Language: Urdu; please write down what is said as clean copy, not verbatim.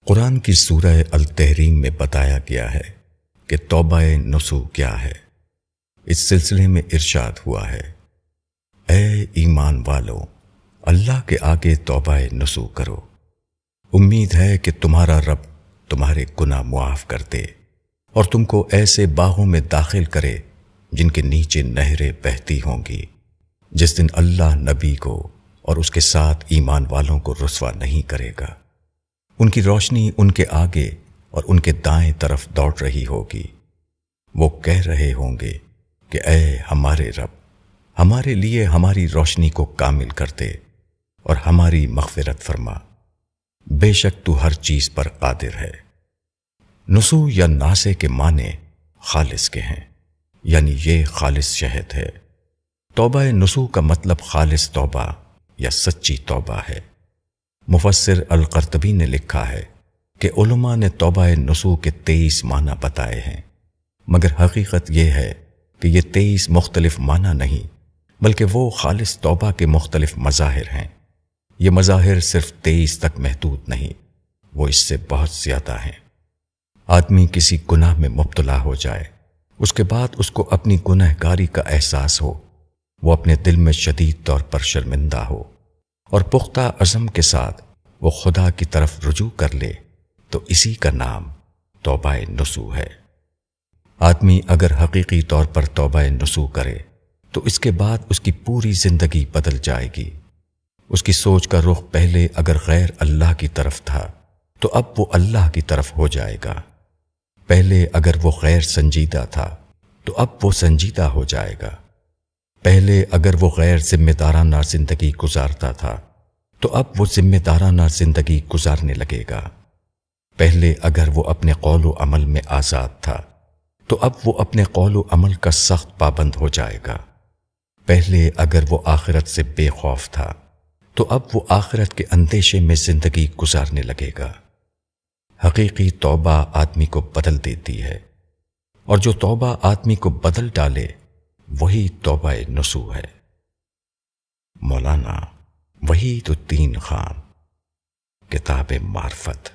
قرآن کی سورہ التحریم میں بتایا گیا ہے کہ توبہ نصوح کیا ہے۔ اس سلسلے میں ارشاد ہوا ہے، اے ایمان والو، اللہ کے آگے توبہ نصوح کرو، امید ہے کہ تمہارا رب تمہارے گناہ معاف کر دے اور تم کو ایسے باغوں میں داخل کرے جن کے نیچے نہریں بہتی ہوں گی، جس دن اللہ نبی کو اور اس کے ساتھ ایمان والوں کو رسوا نہیں کرے گا۔ ان کی روشنی ان کے آگے اور ان کے دائیں طرف دوڑ رہی ہوگی۔ وہ کہہ رہے ہوں گے کہ اے ہمارے رب، ہمارے لیے ہماری روشنی کو کامل کر دے اور ہماری مغفرت فرما، بے شک تو ہر چیز پر قادر ہے۔ نصوح یا ناصح کے معنی خالص کے ہیں، یعنی یہ خالص شہد ہے۔ توبہ نصوح کا مطلب خالص توبہ یا سچی توبہ ہے۔ مفسر القرطبی نے لکھا ہے کہ علماء نے توبہ نصوح کے 23 معنی بتائے ہیں، مگر حقیقت یہ ہے کہ یہ 23 مختلف معنی نہیں، بلکہ وہ خالص توبہ کے مختلف مظاہر ہیں۔ یہ مظاہر صرف 23 تک محدود نہیں، وہ اس سے بہت زیادہ ہیں۔ آدمی کسی گناہ میں مبتلا ہو جائے، اس کے بعد اس کو اپنی گنہگاری کا احساس ہو، وہ اپنے دل میں شدید طور پر شرمندہ ہو اور پختہ عزم کے ساتھ وہ خدا کی طرف رجوع کر لے، تو اسی کا نام توبہ نصوح ہے۔ آدمی اگر حقیقی طور پر توبہ نصوح کرے تو اس کے بعد اس کی پوری زندگی بدل جائے گی۔ اس کی سوچ کا رخ پہلے اگر غیر اللہ کی طرف تھا تو اب وہ اللہ کی طرف ہو جائے گا۔ پہلے اگر وہ غیر سنجیدہ تھا تو اب وہ سنجیدہ ہو جائے گا۔ پہلے اگر وہ غیر ذمہ دارانہ زندگی گزارتا تھا تو اب وہ ذمہ دارانہ زندگی گزارنے لگے گا۔ پہلے اگر وہ اپنے قول و عمل میں آزاد تھا تو اب وہ اپنے قول و عمل کا سخت پابند ہو جائے گا۔ پہلے اگر وہ آخرت سے بے خوف تھا تو اب وہ آخرت کے اندیشے میں زندگی گزارنے لگے گا۔ حقیقی توبہ آدمی کو بدل دیتی ہے، اور جو توبہ آدمی کو بدل ڈالے وہی توبہ نصوح ہے۔ مولانا وحید الدین خان، کتاب معرفت۔